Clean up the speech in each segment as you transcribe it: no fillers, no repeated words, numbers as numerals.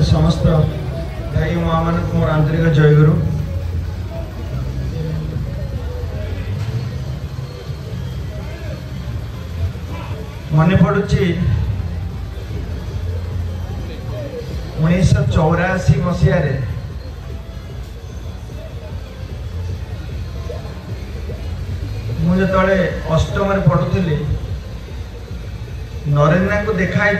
समस्त भाई माँ मान मोर आंतरिक जयगुरु। मन पड़ुची 1984 मसीह मुझे अष्टम पढ़ुली नरेंद्र को देखाई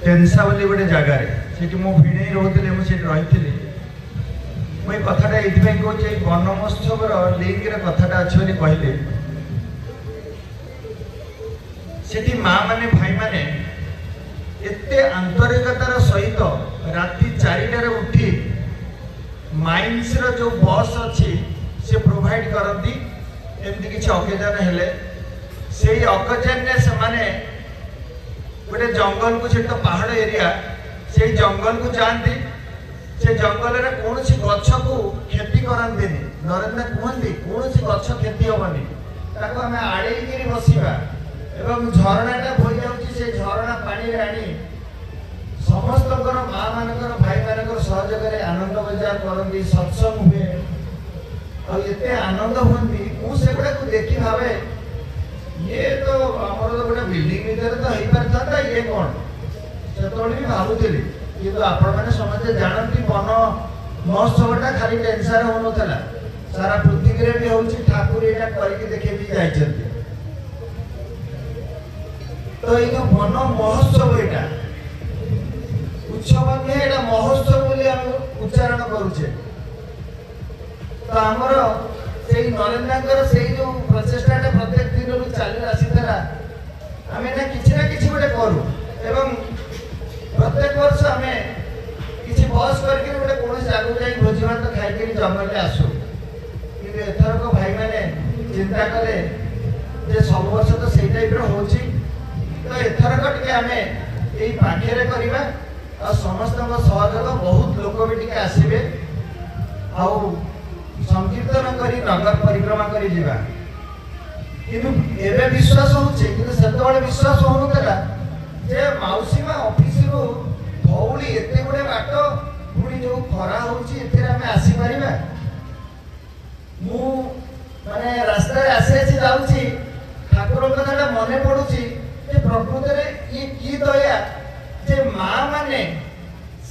टेंसा बोली गोटे जगार से मो भिड़े रोली मुझे रही मुझे कथाटा ये कहूँ वन महोत्सव लिंक कथाटा अच्छे कहले से माँ माने भाई माने एते आंतरिकतार सहित राति 4टार उठी माइंस रो जो बस अच्छी से प्रोवाइड करती एमती किसी अकेजन हेले से अकेजन से माने गोटे जंगल को से तो पहाड़ एरिया से जंगल को जाती से जंगल में कौन सी गछ को क्षति करती नरेंद्र कहते कौन सी गछ क्षति हेनी आम आड़े बसवा एवं झरणाटा बोई जाऊँगी झरणा पानी आनी समस्त माँ मान भाई मान सहयोग आनंद बजार करती सत्संग हुए आते आनंद हमें मुझे देखी भावे ये तो आमर तो गोटे बिल्डिंग भर तो हो पार था ये कौन से भी भावुली कि आपण मैंने समझे जानती वन महोत्सवटा खाली टेंशन हो सारा पृथ्वी में भी हूँ ठाकुर यहाँ करके देखे भी जाइए तो ये जो वन महोत्सव यहाँ उत्सव नुहे यहाँ महोत्सव बोली आम उच्चारण करुचे तो आमर से नरेंद्र से जो प्रचेषा प्रत्येक दिन चली आसीला आम ना कि गोटे करूँ एवं प्रत्येक वर्ष आम कि बस करके गोटे कौन जगह जाए भोजी भात खाई जंगल आसू कि एथरक भाई मैंने चिंता कले सब वर्ष तो से टाइप हो तो एथरक टे आम यही पाखे करवा और समस्त सहयोग बहुत लोक भी टे आसबे आ संकीर्तन करी नगर परिक्रमा करी जीवा किंतु एबे विश्वास होचे किंतु सेतबेले विश्वास होनुतला जे माउसी मा ऑफिस रु धौली एते गुडे बाट पुणी जो खरा होची एते आमे आसी परिबा मु माने रास्ता रे आसे जाउची ठाकुर कथाटा मने पडुची जे प्रकृति रे ये की दया जे मां माने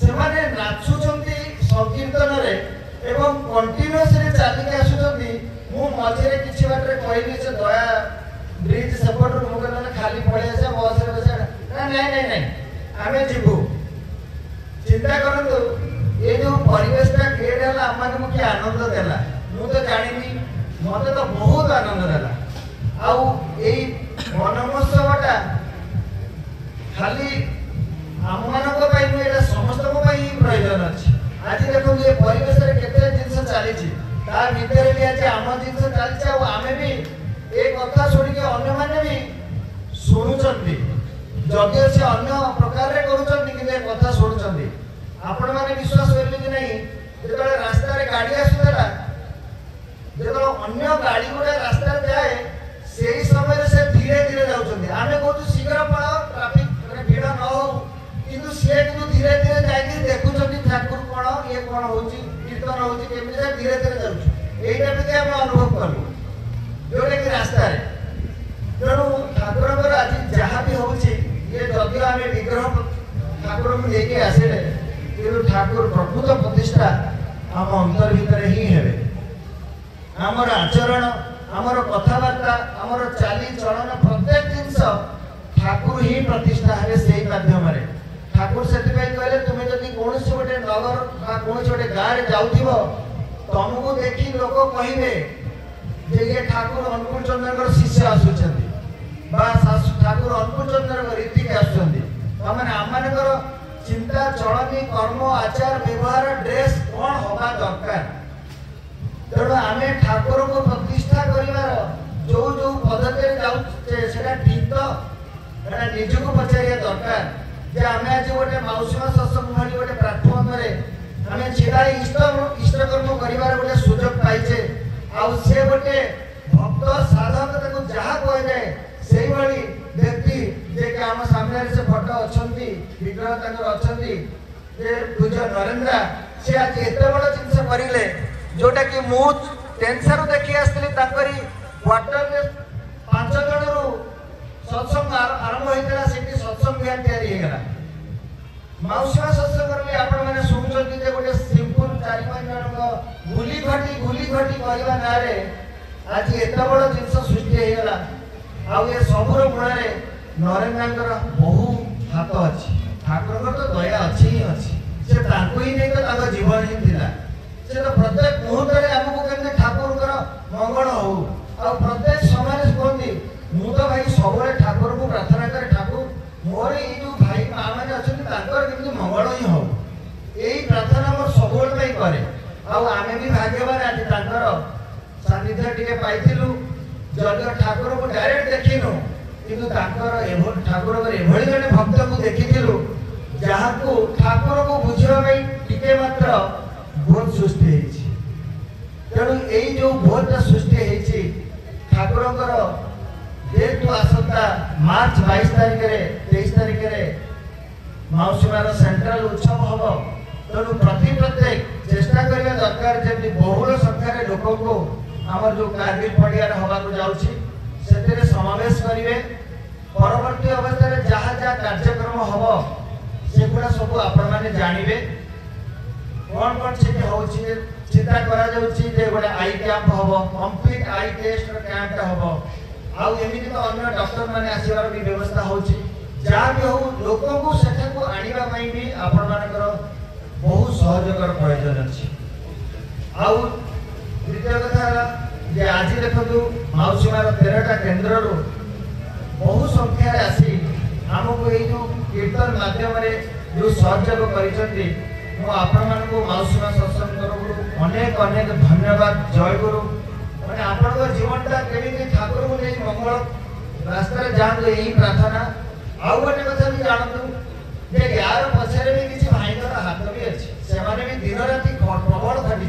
से माने नाचुचंती संकीर्तन रे एवं कंटिन्यूअसली चलिके आसुचंती मु मझे किछि बाटरे कहली से दया ब्रिज सेपट मुझे खाली पड़े आसे बस रे बस ना नहीं नहीं नहीं आमे जीवु चिंता करंतु ये जो परिवेशटा क्रिएट होला हम माने मुझे आनंद देला मु तो जानिनी मते तो बहुत आनंद देला आउ एई वन महोत्सवटा खाली आम मानक पई नु एटा समस्त को पई प्रयोजन अछि आज देखो ये परिवेश रे केते जिंस चली छी ता भीतर भी आज आम जिंस चली छी आ आमे भी एक कथा सुनी के अन्य माने भी सुनुचंती जदि से अन्य प्रकार रे करूचंती कि एक कथा सुनुचंती आपण माने विश्वास करबे कि नहीं जेतले रास्ता रे गाड़ी आसुतला जेतले अन्य गाड़ी गुडा रास्ता रे जाए सेही समय से धीरे धीरे जाउचंती आमे कहू शीघ्र पळाओ ट्रैफिक रे भीड़ न हो किंतु से धीरे धीरे जाई देखुचंती ठाकुर कोन ये कोन होची कीर्तन होची केमि से धीरे धीरे जाउछ एटा भी हम अनुभव करू जोरे कि रास्ता रे तेणु ठाकुर पर आज जहाँ भी होची ये जदि आम विग्रह ठाकुर को लेके आसिले किंतु ठाकुर प्रकृत प्रतिष्ठा आम अंतर भितर ही हेबे आमर आचरण आमर कथबार्ता आमर चाली चलन प्रत्येक जिनस ठाकुर ही प्रतिष्ठा हेबे सेही माध्यम रे ठाकुर से कहले तुम्हें जदि कौन से गोटे नगर कौन से गोटे गाँव जाऊथिबो तुमको देखी लोक कहिबे जे ये ठाकुर अनुकूल चंद्र शिष्य आसुचंती बा ठाकुर अनुकूल चंद्र रीति के आसुचंती माने आमानकर चिंता चलनी कर्म आचार व्यवहार ड्रेस कौन होगा दरकार तेणु आम ठाकुर को प्रतिष्ठा करिवार जो जो पद्धति जाऊे सेटा ठीक तो निजको पचारिया दरकार जे आम आज गोटे मौसम सत्संग भाई गोटे प्लाटफर्म आम छिड़ा इष्टकर्म कर गोटे सुजोग पाइचे आउ से गोटे भक्त साधक जहाँ कह जाए से व्यक्ति जे ये आम सामने से फोटो अच्छा विग्रह अच्छा जे पूज्य नरेंद्र से आज एत बड़ जिनस करें जोटा कि मुझे टेनसन देखी आसती क्वार्टर 5 जन रु सत्संग आरंभ होता है सत्संग बिहार तैयारी मौसम सत्संग भी आपण मैंने शुणुंट गोटे सिंपल 4-5 जन गुली घटी करने ना आज एत बड़ जिन सृष्टि होगा आउ सबूर मूल नरेंद्र बहु हाथ अच्छी ठाकुर तो दया अच्छी ही अच्छी से ही नहीं तो जीवन ही थिला से तो प्रत्येक मुहूर्त आमको केमती ठाकुर मंगल हो प्रत्येक समय कहती मु तो भाई सब ठाकुर को प्रार्थना करे ठाकुर मोर ये जो भाई माँ मैंने अच्छा केमती मंगल ही हो यही प्रार्थना मोर सब करे आमे भी भाग्यवान आज सानिध्य टे पाइलु जदि ठाकुर को डायरेक्ट देखिनु किंतु ठाकुर एभली जड़े भक्त को देखिलु जहाँ को ठाकुर को बुझाई टिके मात्र बोध सृष्टि तेणु यही जो बोध सृष्टि ठाकुर जेहेतु आसंता मार्च 22 तारिख 23 तारिख मौसुमार सेंट्रल उत्सव हम तेणु प्रत्येक चेष्टा करने दरकार जमी बहुल संख्यार लोक को आम जो कारगिल पड़िया हवा से समावेश करेंगे परवर्ती अवस्था जहाँ जहाँ कार्यक्रम हम सेगुड़ा सब आपण मैंने जानवे कौन कौन से चिंता गोटे आई कैंप हम कंप्लीट आई टेस्ट कैंप हम आमती तो अन्य डॉक्टर मैंने आसबार भी व्यवस्था हो जहाँ भी हो लोक को सेठा आने भी आपण मानकर बहुत सहयोगर प्रयोजन अच्छी द्वितीय कथा आज देखो मौसुमार 13टा केन्द्र बहु संख्यार आसी आमको ये जो कीर्तन माध्यम जो सहयोग कर मौसुमा सत्संग तरफ अनेक अनेक धन्यवाद जय गुरु मैंने आपण जीवनटा केमी ठाकुर को नहीं मंगल रास्ता जातु यही प्रार्थना आउ गोटे कथा भी जानतु जे यार पछरे भी किसी भाईकर हाथ भी अच्छी से दिन राति प्रबल खटी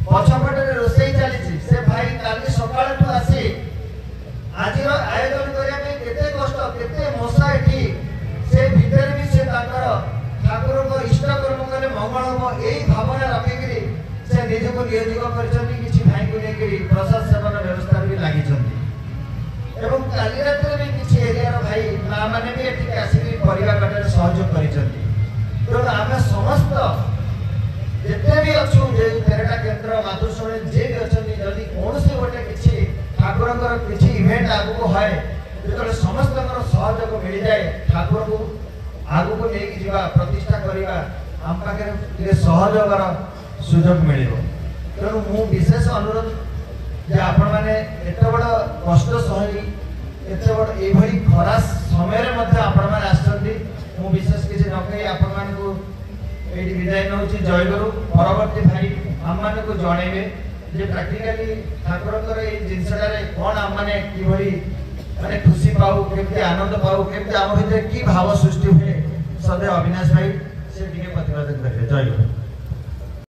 पछपटे रोसे चली से भाई काली सकाळठू आसी आज आयोजन करने केते कष्ट केते मशा एठी से भीतर भी से ठाकुर को इष्ट कर्म कले मंगल हम यही भावना रखिकी से निजक नियोजित कर भाई को लेकर प्रसाद सेवन व्यवस्था भी लगी एवं काली रात भी किसी एरिया भाई माँ मैंने भी ये आसिक परिवार कटार सहयोग कर आम समस्त जिते भी अच्छु 13टा केन्द्र मातृशुणी जे भी अच्छा जदि कौन से गोटे किसी ठाकुर किसी इवेंट आगू है जो समस्त सहयोग मिल जाए ठाकुर को आगू को लेकिन जावा प्रतिष्ठा करवा आम पाखे सहयोगर सुजोग मिल तेणु मु विशेष अनुरोध जे आपण मैंने एत बड़ कष्ट सही एत बड़ ये खरा समय आपण मैंने आसछंती मु विशेष किसी न कही आपण मानकु एटी विदाय नौ जय गुरु परवर्ती भाई आम मान को जनइबे जे प्रैक्टिकली ठाकुर ये जिनसटारे कौन आम मैंने कि माने खुशी पाऊ केमती आनंद पाऊ केमती आम भीतर कि भाव सृष्टि हुए सदैव अविनाश भाई से प्रतिपादन करेंगे जय गुरु।